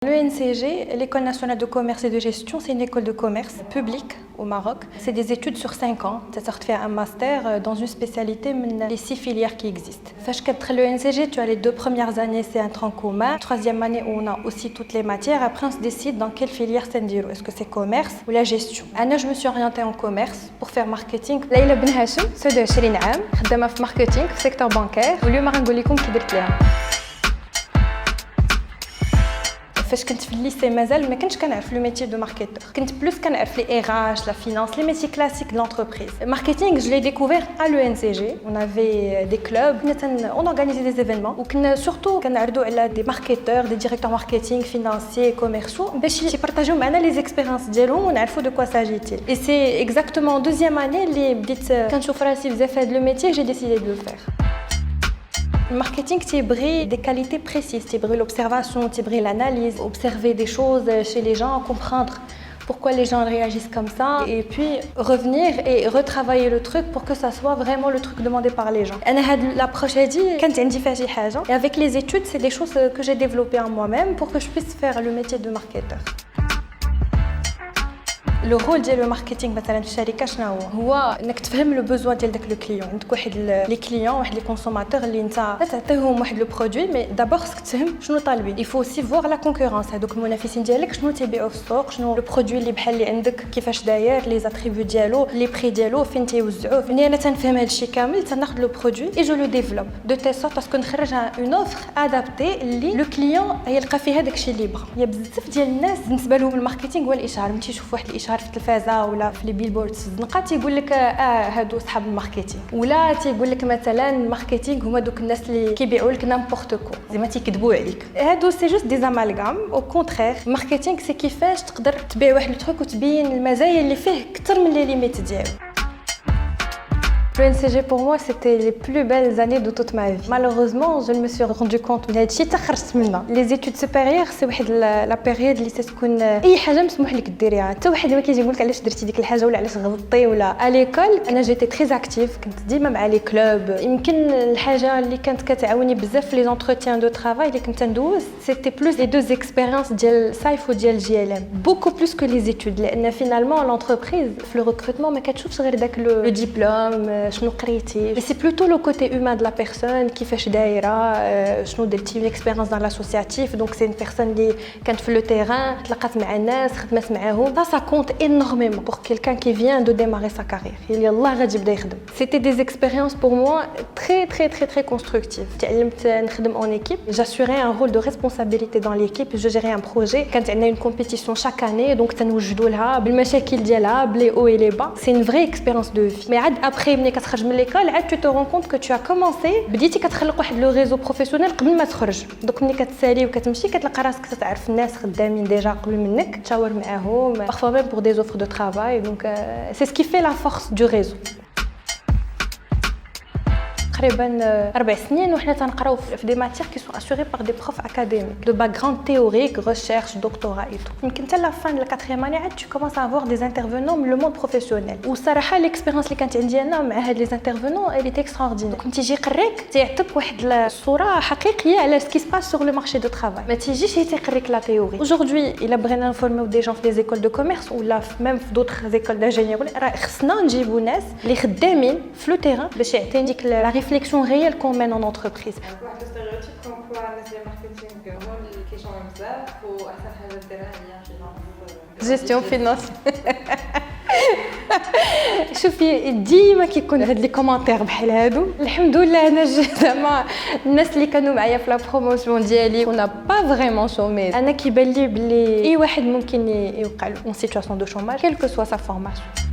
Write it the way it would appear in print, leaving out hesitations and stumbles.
L'ENCG, l'École nationale de commerce et de gestion, c'est une école de commerce publique au Maroc. C'est des études sur 5 ans. Tu as fait un master dans une spécialité les 6 filières qui existent. L'ENCG, tu as les 2 premières années, c'est un tronc commun. 3e année, où on a aussi toutes les matières. Après, on se décide dans quelle filière c'est. Est-ce que c'est commerce ou la gestion? Moi, je me suis orientée en commerce pour faire marketing. Leïla Ben Hachem, 22 عام, خدامة في marketing في secteur bancaire. واليوم غنقول لكم كي درت ليها. فاش كنت في الليسي مازال ما كنتش كنعرف لو ميتي دو ماركتور كنت بلوس كنعرف لي اي اش لا فينانس لي ميتي كلاسيك دو لونتربريز ماركتينغ جو لي ديكوفير ا لو ان سي جي اون افي دي كلوب اون اورغانيزي دي ايفينمون وكنا سورتو كنعرضوا على دي ماركتور دي ديريكتور ماركتينغ فينانسيي كوميرسيو باش يبارطاجيو معنا لي زيكسبيريونس ديالهم ونعرفوا دو كوا ساجيتيل اي سي اكزاكتومون دوزيام اني اللي بديت كنشوف راسي بزاف هاد لو ميتي جي ديسيدي دو لو فير. Le marketing, tu brille des qualités précises, tu brille l'observation, tu brille l'analyse, observer des choses chez les gens, comprendre pourquoi les gens réagissent comme ça et puis revenir et retravailler le truc pour que ça soit vraiment le truc demandé par les gens. L'approche est dit, et avec les études, c'est des choses que j'ai développées en moi-même pour que je puisse faire le métier de marketeur. Le rôle ديال الماركتينغ مثلا في الشركه شنو هو انك تفهم لو بوزوان ديال داك لو كليون عندك واحد لي كليون واحد لي كونسوماتور اللي انت تعطيهم واحد لو برودوي مي دابور خصك تفهم شنو طالبين il faut aussi voir la concurrence هذوك المنافسين ديالك شنو تيبيعوا في السوق شنو لو برودوي اللي بحال اللي عندك كيفاش داير لي زاتريبيو ديالو لي بري ديالو فين تيوزعوه ملي انا تنفهم هذا الشيء كامل تناخذ لو برودوي اي جو لو ديفلوب دو تيل سورت باسكو نخرجها اون اوفر ادابتي اللي لو كليون يلقى فيها داك الشيء اللي بغا يا بزاف ديال الناس بالنسبه لهم الماركتينغ هو الاشهار ملي تيشوف واحد الاشهار في التلفازه ولا في لي بيلبوردز في الزنقه تيقول لك هادو صحاب الماركتينغ ولا تيقول لك مثلا الماركتينغ هما دوك الناس اللي كيبيعوا لك نامبورط كو زعما تيكذبوا عليك هادو سي جوست دي زامالغام او كونترير الماركتينغ سي كيفاش تقدر تبيع واحد التروك وتبين المزايا اللي فيه اكثر من لي ليميت ديالو. L'ENCG pour moi c'était les plus belles années de toute ma vie. Malheureusement, je me suis rendu compte من هادشي حتى خرجت منها. Les études supérieures c'est واحد لا بيريود اللي تكون اي حاجه مسموح لك ديريها. حتى واحد ما كيجي يقول لك علاش درتي ديك الحاجه ولا علاش غلطتي ولا. À l'école انا جيتي تري اكتيف كنت ديما مع لي كلوب. يمكن الحاجه اللي كانت كتعاوني بزاف في لي زونتروتيان دو ترافاي اللي كنت ندوز c'était plus les deux expériences ديال صيف وديال جي ال ام. Beaucoup plus que les études لان finalement l'entreprise في le recrutement ما كتشوفش غير داك لو ديبلوم شنو قريتي mais c'est plutôt le côté humain de la personne كيفاش دايره شنو درتي une expérience dans l'associatif donc c'est une personne اللي كانت في le terrain تلاقات مع الناس خدمت معاهم ça compte énormément pour quelqu'un qui vient de démarrer sa carrière اللي يلاه غادي يبدا يخدم. C'était des expériences pour moi très constructives. تعلمت نخدم en équipe, j'assurais un rôle de responsabilité dans l'équipe, je gérais un projet كانت عندنا une compétition chaque année donc تنوجدوا لها بالمشاكل ديالها بلي او اي لي با. C'est une vraie expérience de vie. Mais عاد après ملي كتخرج من l'école عاد tu te rends compte que tu as commencé بديتي كتخلق واحد لو ريزو بروفيسيونيل قبل ما تخرج دوك ملي كتسالي وكتمشي كتلقى راسك تعرف الناس خدامين ديجا قبل منك تشاور معاهم parfois même pour des offres de travail donc c'est ce qui fait la force du réseau. تقريبا 4 سنين وحنا تنقراو في دي ماتير كي سون اسوري بار دي بروف اكاديميك دو باكغراوند تيوريك ريشيرش دكتوراه اي تو يمكن حتى لا فان لا 4e اني عاد تو كومونس افوار دي انترفينون من لو موند بروفيسيونيل والصراحه ليكسبيريونس اللي كانت عندي انا مع هاد لي انترفينون اي تي اكستراوردينير كنت تيجي يقريك تيعطيك واحد الصوره حقيقيه على سكي سباس سور لو مارشي دو ترافاي ما تيجيش يقريك لا تيوري اودجوردي الا بغينا نفورميو دي جون في دي زيكول دو كوميرس ولا ميم في دوطخ زيكول دانجينيور راه خصنا نجيبو ناس اللي خدامين في لو تيران باش يعطيني ديك لا ريفليكسيون ريال qu'on mène en entreprise. واحد الستيريوتيب كوم كوا الناس ديال الماركتينغ هما اللي كيشاوروا بزاف واحسن حاجه ديرها هي جيستيون فينانس. شوفي ديما كيكون هاد لي كومونتير بحال هادو الحمد لله انا زعما الناس اللي كانوا معايا في لا بروموسيون ديالي كنا با فريمون شوميز انا كيبان لي بلي اي واحد ممكن يوقع له اون سيتواسيون دو شوماج كيل كو سوا سا فورماسيون.